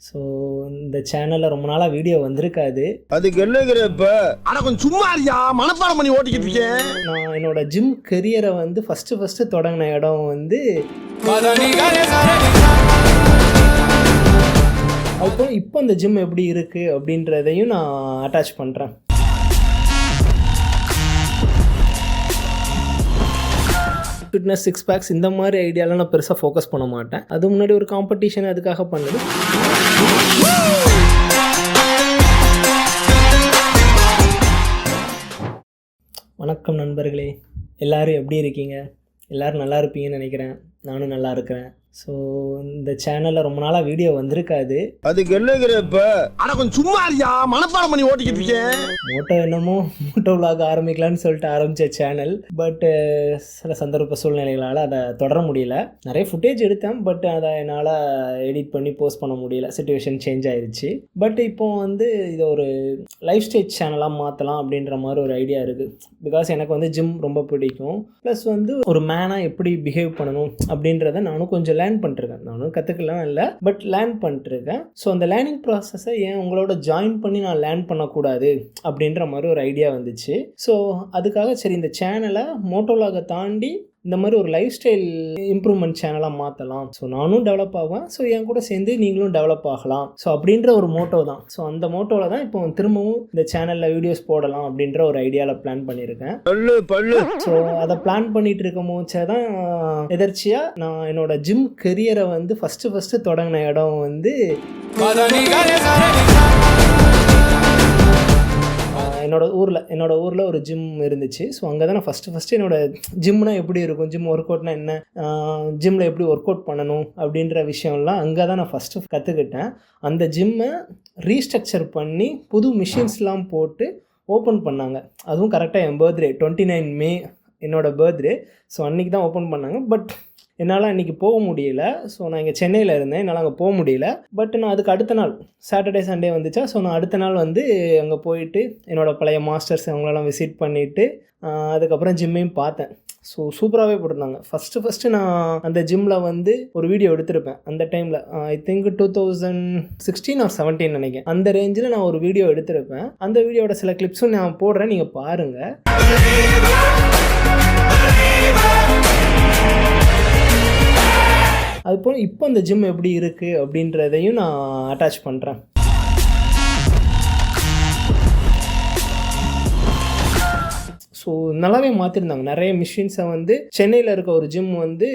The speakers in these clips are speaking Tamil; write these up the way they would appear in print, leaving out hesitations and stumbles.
ஸோ இந்த சேனலில் ரொம்ப நாளாக வீடியோ வந்திருக்காது. அதுக்கு என்னங்கிறப்ப ஆனால் கொஞ்சம் சும்மா இருக்கியா மனப்பாடம் பண்ணி ஓட்டிக்கிட்டு இருக்கேன். நான் என்னோட ஜிம் கெரியரை வந்து ஃபஸ்ட்டு தொடங்கின இடம் வந்து அப்புறம் இப்போ அந்த ஜிம் எப்படி இருக்குது அப்படின்றதையும் நான் அட்டாச் பண்ணுறேன். ஃபிட்னஸ், சிக்ஸ் பேக்ஸ் இந்த மாதிரி ஐடியாலாம் நான் பெருசாக ஃபோக்கஸ் பண்ண மாட்டேன். அது முன்னாடி ஒரு காம்படிஷன் அதுக்காக பண்ணது. வணக்கம் நண்பர்களே, எல்லோரும் எப்படி இருக்கீங்க? எல்லோரும் நல்லா இருப்பீங்கன்னு நினைக்கிறேன். நானும் நல்லா இருக்கிறேன். ஸோ இந்த சேனலில் ரொம்ப நாளாக வீடியோ வந்திருக்காது. அதுக்கு என்னங்கிறப்ப ஆனால் கொஞ்சம் சும்மா இருக்கியா மனப்பாடம் பண்ணி ஓட்டிக்கிட்டு இருக்கேன். மோட்டோ என்னமோ மோட்டோ விளாக் ஆரம்பிக்கலான்னு சொல்லிட்டு ஆரம்பித்த சேனல். பட் சில சந்தர்ப்ப சூழ்நிலைகளால் அதை தொடர முடியல. நிறைய ஃபுட்டேஜ் எடுத்தேன், பட் அதை என்னால் எடிட் பண்ணி போஸ்ட் பண்ண முடியல. சிச்சுவேஷன் சேஞ்ச் ஆயிடுச்சு. பட் இப்போ வந்து இதை ஒரு லைஃப் ஸ்டைல் சேனலாக மாற்றலாம் அப்படின்ற மாதிரி ஒரு ஐடியா இருக்குது. பிகாஸ் எனக்கு வந்து ஜிம் ரொம்ப பிடிக்கும். ப்ளஸ் வந்து ஒரு மேனாக எப்படி பிஹேவ் பண்ணணும் அப்படின்றத நானும் கொஞ்சம் லேர்ன் பண்ணிருக்கேன். நானும் கற்றுக்கலாம் இல்லை, பட் லேர்ன் பண்ணிட்டுருக்கேன். ஸோ அந்த லேர்னிங் ப்ராசஸை ஏன் உங்களோட ஜாயின் பண்ணி நான் லேர்ன் பண்ணக்கூடாது அப்படின்ற மாதிரி ஒரு ஐடியா வந்துச்சு. ஸோ அதுக்காக சரி இந்த சேனலை மோட்டோலாக தாண்டி இந்த மாதிரி ஒரு லைஃப் ஸ்டைல் இம்ப்ரூவ்மெண்ட் சேனலாக மாற்றலாம். ஸோ நானும் டெவலப் ஆவேன், ஸோ என் கூட சேர்ந்து நீங்களும் டெவலப் ஆகலாம். ஸோ அப்படின்ற ஒரு மோட்டோ தான். ஸோ அந்த மோட்டோவில் தான் இப்போ திரும்பவும் இந்த சேனலில் வீடியோஸ் போடலாம் அப்படின்ற ஒரு ஐடியாவில் பிளான் பண்ணியிருக்கேன். ஸோ அதை பிளான் பண்ணிட்டு இருக்கும் போது தான் எதர்ச்சியாக நான் என்னோட ஜிம் கெரியரை வந்து ஃபஸ்ட்டு தொடங்கின இடம் வந்து என்னோட ஊரில் ஒரு ஜிம் இருந்துச்சு. ஸோ அங்கே தான் நான் ஃபஸ்ட்டு என்னோட ஜிம்னா எப்படி இருக்கும், ஜிம் ஒர்க் அவுட்னா என்ன, ஜிம்மில் எப்படி ஒர்க் அவுட் பண்ணணும் அப்படின்ற விஷயம்லாம் அங்கே தான் நான் ஃபஸ்ட்டு கற்றுக்கிட்டேன். அந்த ஜிம்மை ரீஸ்ட்ரக்சர் பண்ணி புது மிஷின்ஸ்லாம் போட்டு ஓப்பன் பண்ணாங்க. அதுவும் கரெக்டாக என் பர்த்டே 29 மே என்னோடய பர்த்டே. ஸோ அன்றைக்கி தான் ஓப்பன் பண்ணாங்க. பட் என்னால் அன்றைக்கி போக முடியல. ஸோ நான் இங்கே சென்னையில் இருந்தேன், என்னால் அங்கே போக முடியல. பட் நான் அதுக்கு அடுத்த நாள் சாட்டர்டே சண்டே வந்துச்சா, ஸோ நான் அடுத்த நாள் வந்து அங்கே போயிட்டு என்னோடய பழைய மாஸ்டர்ஸ் அவங்களெல்லாம் விசிட் பண்ணிவிட்டு அதுக்கப்புறம் ஜிம்மையும் பார்த்தேன். ஸோ சூப்பராகவே போட்டிருந்தாங்க. ஃபஸ்ட்டு நான் அந்த ஜிம்மில் வந்து ஒரு வீடியோ எடுத்திருப்பேன். அந்த டைமில் ஐ திங்க் 2016 or 17 நினைக்கிறேன். அந்த ரேஞ்சில் நான் ஒரு வீடியோ எடுத்திருப்பேன். அந்த வீடியோட சில கிளிப்ஸும் நான் போடுறேன், நீங்கள் பாருங்கள். அதுபோல் இப்போ அந்த ஜிம் எப்படி இருக்குது அப்படின்றதையும் நான் அட்டாச் பண்ணுறேன். ஸோ நல்லாவே மாற்றிருந்தாங்க. நிறைய மிஷின்ஸை வந்து சென்னையில் இருக்க ஒரு ஜிம் வந்து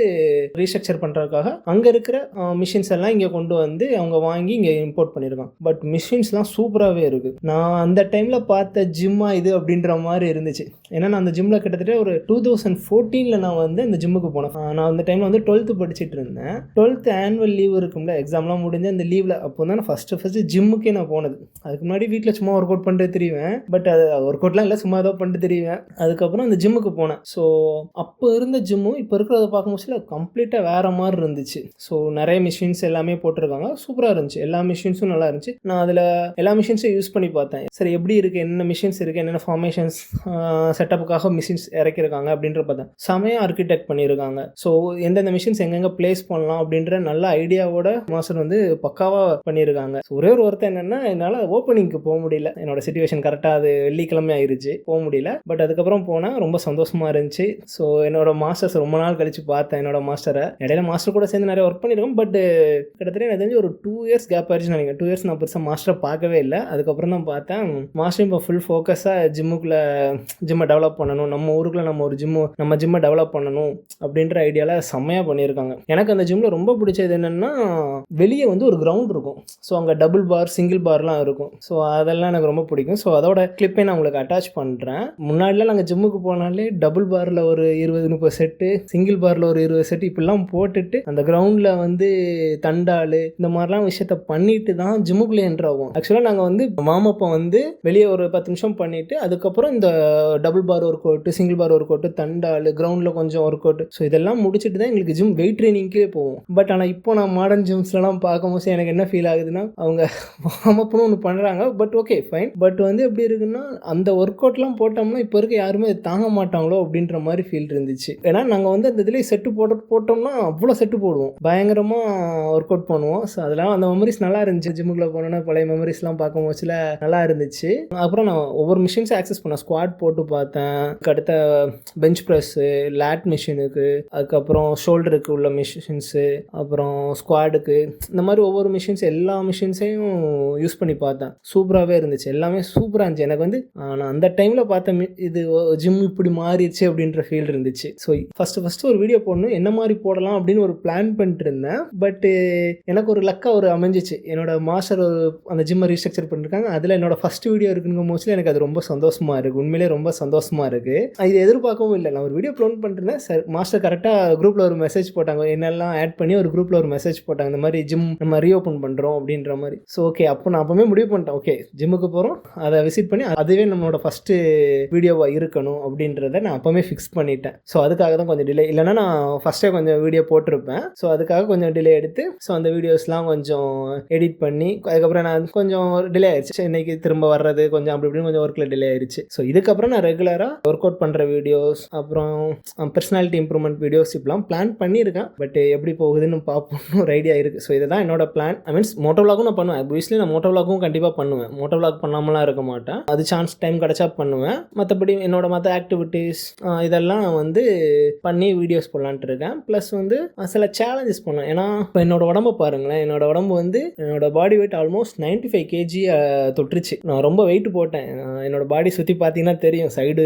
ரீஸ்ட்ரக்சர் பண்ணுறதுக்காக அங்கே இருக்கிற மிஷின்ஸ் எல்லாம் இங்கே கொண்டு வந்து அவங்க வாங்கி இங்கே இம்போர்ட் பண்ணியிருக்காங்க. பட் மிஷின்ஸ்லாம் சூப்பராகவே இருக்குது. நான் அந்த டைமில் பார்த்த ஜிம்மா இது அப்படின்ற மாதிரி இருந்துச்சு. ஏன்னா நான் அந்த ஜிம்மில் கிட்டத்தட்ட ஒரு 2014 நான் வந்து அந்த ஜிம்முக்கு போனேன். நான் அந்த டைமில் வந்து 12th படிச்சுட்டு இருந்தேன். 12th ஆனுவல் லீவ் இருக்கும்ல, எக்ஸாம்லாம் முடிஞ்சு அந்த லீவில் அப்போ தான் நான் ஃபஸ்ட்டு ஜிம்முக்கே நான் போனது. அதுக்கு முன்னாடி வீட்டில் சும்மா ஒர்க் அவுட் பண்ணிட்டு தெரியுவேன். பட் அது ஒர்க் அவுட்லாம் இல்லை, சும்மா ஏதோ பண்ணிட்டு தெரியுவேன். அதுக்கப்புறம் அந்த ஜிம்முக்கு போனேன். ஸோ அப்போ இருந்த ஜிம்மும் இப்போ இருக்கிறத பார்க்கும்போது கம்ப்ளீட்டாக வேறு மாதிரி இருந்துச்சு. ஸோ நிறைய மிஷின்ஸ் எல்லாமே போட்டிருக்காங்க, சூப்பராக இருந்துச்சு. எல்லா மிஷின்ஸும் நல்லா இருந்துச்சு. நான் அதில் எல்லா மிஷின்ஸும் யூஸ் பண்ணி பார்த்தேன். சரி எப்படி இருக்குது, என்னென்ன மிஷின்ஸ் இருக்குது, என்னென்ன ஃபார்மேஷன்ஸ் செட்டப்புக்காக மிஷின்ஸ் இறக்கிருக்காங்க அப்படின்ற பார்த்தேன். செமையாக ஆர்கிடெக்ட் பண்ணியிருக்காங்க. ஸோ எந்தெந்த மிஷின்ஸ் எங்கெங்கே பிளேஸ் பண்ணலாம் அப்படின்ற நல்ல ஐடியாவோட மாஸ்டர் வந்து பக்காவாக பண்ணியிருக்காங்க. ஒரே ஒரு ஒருத்தர் என்னென்னா, என்னால் ஓப்பனிங்க்கு போக முடியல. என்னோட சிச்சுவேஷன் கரெக்டாக அது வெள்ளிக்கிழமை ஆயிடுச்சு, போக முடியல. பட் அதுக்கப்புறம் போனால் ரொம்ப சந்தோஷமாக இருந்துச்சு. ஸோ என்னோட மாஸ்டர்ஸ் ரொம்ப நாள் கழித்து பார்த்தேன். என்னோட மாஸ்டரை இடையில மாஸ்டர் கூட சேர்ந்து நிறைய ஒர்க் பண்ணியிருக்கோம். பட் கிட்டத்தட்ட எனக்கு தெரிஞ்சு ஒரு 2 years கேப் ஆயிடுச்சுன்னு நினைக்கிறேன். 2 years நான் பெருசாக மாஸ்டரை பார்க்கவே இல்லை. அதுக்கப்புறம் தான் பார்த்தேன். மாஸ்டர் இப்போ ஃபுல் ஃபோக்கஸாக ஜிம்மை டெவலப் பண்ணணும், நம்ம ஊருக்குள்ளே நம்ம ஜிம்மை டெவலப் பண்ணணும் அப்படின்ற ஐடியாவில் செம்மையாக பண்ணியிருக்காங்க. எனக்கு அந்த ஜிம்மில் ரொம்ப பிடிச்சது என்னென்னா, வெளியே வந்து ஒரு கிரவுண்ட் இருக்கும். ஸோ அங்கே டபுள் பார், சிங்கிள் பார்லாம் இருக்கும். ஸோ அதெல்லாம் எனக்கு ரொம்ப பிடிக்கும். ஸோ அதோட கிளிப்பை நான் உங்களுக்கு அட்டாச் பண்ணுறேன். முன்னாடிலாம் நாங்கள் ஜிம்முக்கு போனாலே டபுள் பாரில் ஒரு 20-30 செட்டு, சிங்கிள் பாரில் ஒரு 20 செட்டு இப்படிலாம் போட்டுட்டு அந்த கிரவுண்டில் வந்து தண்டால் இந்த மாதிரிலாம் விஷயத்த பண்ணிட்டு தான் ஜிம்முக்குள்ளே என்ட்ரு ஆகும். ஆக்சுவலாக நாங்கள் வந்து வார்மப்பை வந்து வெளியே ஒரு 10 நிமிஷம் பண்ணிவிட்டு அதுக்கப்புறம் இந்த double bar work out, single bar work out, தண்டால், கிரவுண்டில் கொஞ்சம் ஒர்க் அவுட்டு, ஸோ இதெல்லாம் முடிச்சுட்டு தான் எங்களுக்கு ஜிம் வெயிட் ட்ரைனிங்கே போவோம். பட் ஆனால் இப்போ நான் மாடர்ன் ஜிம்ஸ்லாம் பார்க்கும்போது எனக்கு என்ன ஃபீல் ஆகுதுன்னா, அவங்க வார்மப்னு ஒன்று பண்ணுறாங்க. But okay fine. பட் வந்து எப்படி இருக்குன்னா, அந்த ஒர்க் அவுட்லாம் போட்டோம்னா இப்போ இருக்க யாருமே தாங்க மாட்டாங்களோ அப்படின்ற மாதிரி ஃபீல் இருந்துச்சு. ஏன்னா நாங்கள் வந்து அந்த இதுலேயே செட்டு போட்டோம்னா அவ்வளோ செட்டு போடுவோம், பயங்கரமாக ஒர்க் அவுட் பண்ணுவோம். ஸோ அதெல்லாம் அந்த மெமரிஸ் நல்லா இருந்துச்சு. ஜிம்முக்குள்ளே போனோன்னா பழைய மெமரிஸ்லாம் பார்க்கும் போச்சுல நல்லா இருந்துச்சு. அப்புறம் நான் ஒவ்வொரு மிஷின்ஸும் ஆக்சஸ் பண்ணேன். ஸ்குவாட் போட்டு பார்த்தேன், அடுத்த பெஞ்ச் ப்ரெஸ்ஸு, லேட் மிஷினுக்கு, அதுக்கப்புறம் ஷோல்டருக்கு உள்ள மிஷின்ஸு, அப்புறம் ஸ்குவாடுக்கு, இந்த மாதிரி ஒவ்வொரு மிஷின்ஸ் எல்லா மிஷின்ஸையும் யூஸ் பண்ணி பார்த்தேன். சூப்பராகவே இருந்துச்சு, எல்லாமே சூப்பராக இருந்துச்சு. எனக்கு வந்து நான் அந்த டைமில் பார்த்தேன் இது ஜிம் இப்படி மாறிடுச்சு அப்படின்ற ஃபீல் இருந்துச்சு. ஸோ ஃபஸ்ட்டு ஒரு வீடியோ போடணும், என்ன மாதிரி போடலாம் அப்படின்னு ஒரு பிளான் பண்ணிட்டு இருந்தேன். பட்டு எனக்கு ஒரு லக்காக ஒரு அமைஞ்சிச்சு. என்னோட மாஸ்டர் அந்த ஜிம்மை ரீஸ்ட்ரக்சர் பண்ணியிருக்காங்க, அதில் என்னோட ஃபஸ்ட் வீடியோ இருக்குங்க. மோஸ்ட்லி எனக்கு அது ரொம்ப சந்தோஷமாக இருக்குது, உண்மையிலே ரொம்ப சந்தோஷமாக இருக்குது. இது எதிர்பார்க்கவும் இல்லை. நான் ஒரு வீடியோ அப்லோட் பண்ணிருந்தேன் சார், மாஸ்டர் கரெக்டாக குரூப்பில் ஒரு மெசேஜ் போட்டாங்க, என்னெல்லாம் ஆட் பண்ணி ஒரு குரூப்பில் ஒரு மெசேஜ் போட்டாங்க, இந்த மாதிரி ஜிம் நம்ம ரீஓப்பன் பண்ணுறோம் அப்படின்ற மாதிரி. ஸோ ஓகே, அப்போ நான் அப்போவே முடிவு பண்ணிட்டேன், ஓகே ஜிம்முக்கு போகிறோம், அதை விசிட் பண்ணி அதுவே நம்மளோட ஃபஸ்ட்டு வீடியோவாக இருக்கணும் அப்படின்றத நான் அப்போவே ஃபிக்ஸ் பண்ணிட்டேன். ஸோ அதுக்காக தான் கொஞ்சம் டிலே, இல்லைனா நான் ஃபஸ்ட்டே கொஞ்சம் வீடியோ போட்டிருப்பேன். ஸோ அதுக்காக கொஞ்சம் டிலே எடுத்து ஸோ அந்த வீடியோஸ்லாம் கொஞ்சம் எடிட் பண்ணி அதுக்கப்புறம் நான் கொஞ்சம் டிலே ஆயிடுச்சு. சென்னைக்கு திரும்ப வர்றது கொஞ்சம் அப்படி இப்படின்னு கொஞ்சம் ஒர்க்கில் டிலே ஆயிடுச்சு. ஸோ இதுக்கப்புறம் நான் ரெகுலராக ஒர்க் அவுட் பண்ணுற வீடியோஸ், அப்புறம் பர்சனாலிட்டி இம்ப்ரூவ்மெண்ட் வீடியோஸ் இப்பெல்லாம் பிளான் பண்ணியிருக்கேன். பட் எப்படி போகுதுன்னு பார்ப்போம்னு ஒரு ஐடியா இருக்குது. ஸோ இதுதான் என்னோட பிளான். ஐ மீன்ஸ் மோட்டோ விளாகும் நான் பண்ணுவேன், ஆப்வியஸ்லி நான் மோட்டோ விளாகும் கண்டிப்பாக பண்ணுவேன், மோட்டோ விளாக் பண்ணாமலாம் இருக்க மாட்டேன். அது சான்ஸ் டைம் கிடச்சா பண்ணுவேன். மற்றபடி என்னோட மற்ற ஆக்டிவிட்டீஸ் இதெல்லாம் வந்து பண்ணி வீடியோஸ் போடலான்ட்டு இருக்கேன். ப்ளஸ் வந்து சில சேலஞ்சஸ் பண்ணுவேன். ஏன்னா இப்போ என்னோட உடம்பு பாருங்களேன், என்னோட உடம்பு வந்து என்னோட பாடி வெயிட் ஆல்மோஸ்ட் 95 kg தொட்டுருச்சு. நான் ரொம்ப வெயிட் போட்டேன். என்னோட பாடி சுற்றி பார்த்தீங்கன்னா தெரியும், சைடு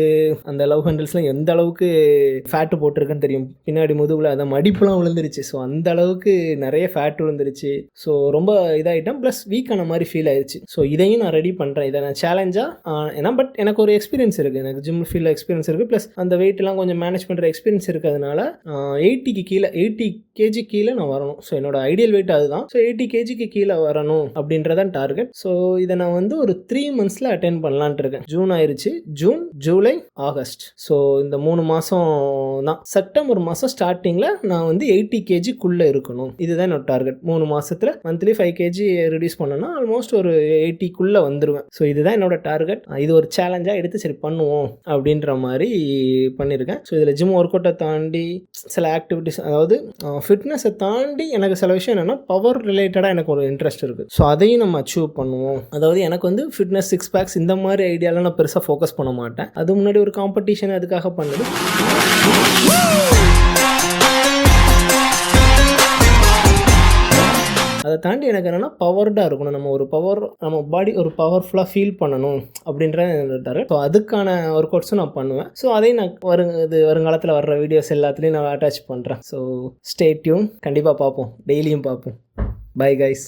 அந்த லவ் ஹேண்டில்ஸ்லாம் எந்த அளவுக்கு ஃபேட்டு போட்டிருக்குன்னு தெரியும். பின்னாடி முதுகில் அதை மடிப்புலாம் விழுந்துருச்சு. ஸோ அந்த அளவுக்கு நிறைய ஃபேட் விழுந்துருச்சு. ஸோ ரொம்ப இதாகிட்டேன். ப்ளஸ் வீக்கான மாதிரி ஃபீல் ஆயிடுச்சு. ஸோ இதையும் நான் ரெடி பண்ணுறேன், இதை நான் சேலஞ்சாக. ஏன்னா பட் எனக்கு ஒரு எக்ஸ்பீரியன்ஸ் இருக்குது, எனக்கு ஜிம் ஃபீல்டில் எக்ஸ்பீரியன்ஸ் இருக்குது. ப்ளஸ் அந்த வெயிட்லாம் கொஞ்சம் மேனேஜ் பண்ணுற எக்ஸ்பீரியன்ஸ் இருக்கிறதுனால 80 kg கீழே நான் வரணும். ஸோ என்னோட ஐடியல் வெயிட் அதுதான். ஸோ 80 kg கீழே வரணும் அப்படின்றதான் டார்கெட். ஸோ இதை நான் வந்து ஒரு 3 months அட்டென்ட் பண்ணலான்ட்டு இருக்கேன். ஜூன் ஆயிடுச்சு, ஜூன், ஜூலை, ஆகஸ்ட். ஸோ இந்த 3 மாதம் தான். செப்டம்பர் மாதம் ஸ்டார்டிங்கில் நான் வந்து 80 kgக்குள்ளே இருக்கணும், இதுதான் என்னோட டார்கெட். 3 மாதத்தில் மந்த்லி 5 kg ரெடியூஸ் பண்ணேன்னா ஆல்மோஸ்ட் ஒரு 80க்குள்ளே வந்துடுவேன். ஸோ இதுதான் என்னோட டார்கெட். இது ஒரு சேலஞ்சாக எடுத்து சரி பண்ணுவோம் அப்படின்ற மாதிரி பண்ணியிருக்கேன். ஸோ இதில் ஜிம் ஒர்க் அவுட்டை தாண்டி சில ஆக்டிவிட்டிஸ், அதாவது ஃபிட்னஸை தாண்டி எனக்கு சில விஷயம் என்னென்னா பவர் ரிலேட்டடாக எனக்கு ஒரு இன்ட்ரெஸ்ட் இருக்குது. ஸோ அதையும் நம்ம அச்சீவ் பண்ணுவோம். அதாவது எனக்கு வந்து ஃபிட்னஸ், 6 packs இந்த மாதிரி ஐடியாலாம் நான் பெருசாக ஃபோக்கஸ் பண்ண மாட்டேன். அது முன்னாடி ஒரு காம்படிஷன் அதுக்காக பண்ணது. அதை தாண்டி எனக்கு என்னென்னா பவர்டாக இருக்கணும், நம்ம பாடி ஒரு பவர்ஃபுல்லாக ஃபீல் பண்ணணும் அப்படின்றது. ஸோ அதுக்கான ஒர்க் அவுட்ஸும் நான் பண்ணுவேன். ஸோ அதையும் நான் வருங்காலத்தில் வர்ற வீடியோஸ் எல்லாத்துலேயும் நான் அட்டாச் பண்ணுறேன். ஸோ ஸ்டே டியூன், கண்டிப்பாக பார்ப்போம், டெய்லியும் பார்ப்போம். Bye guys.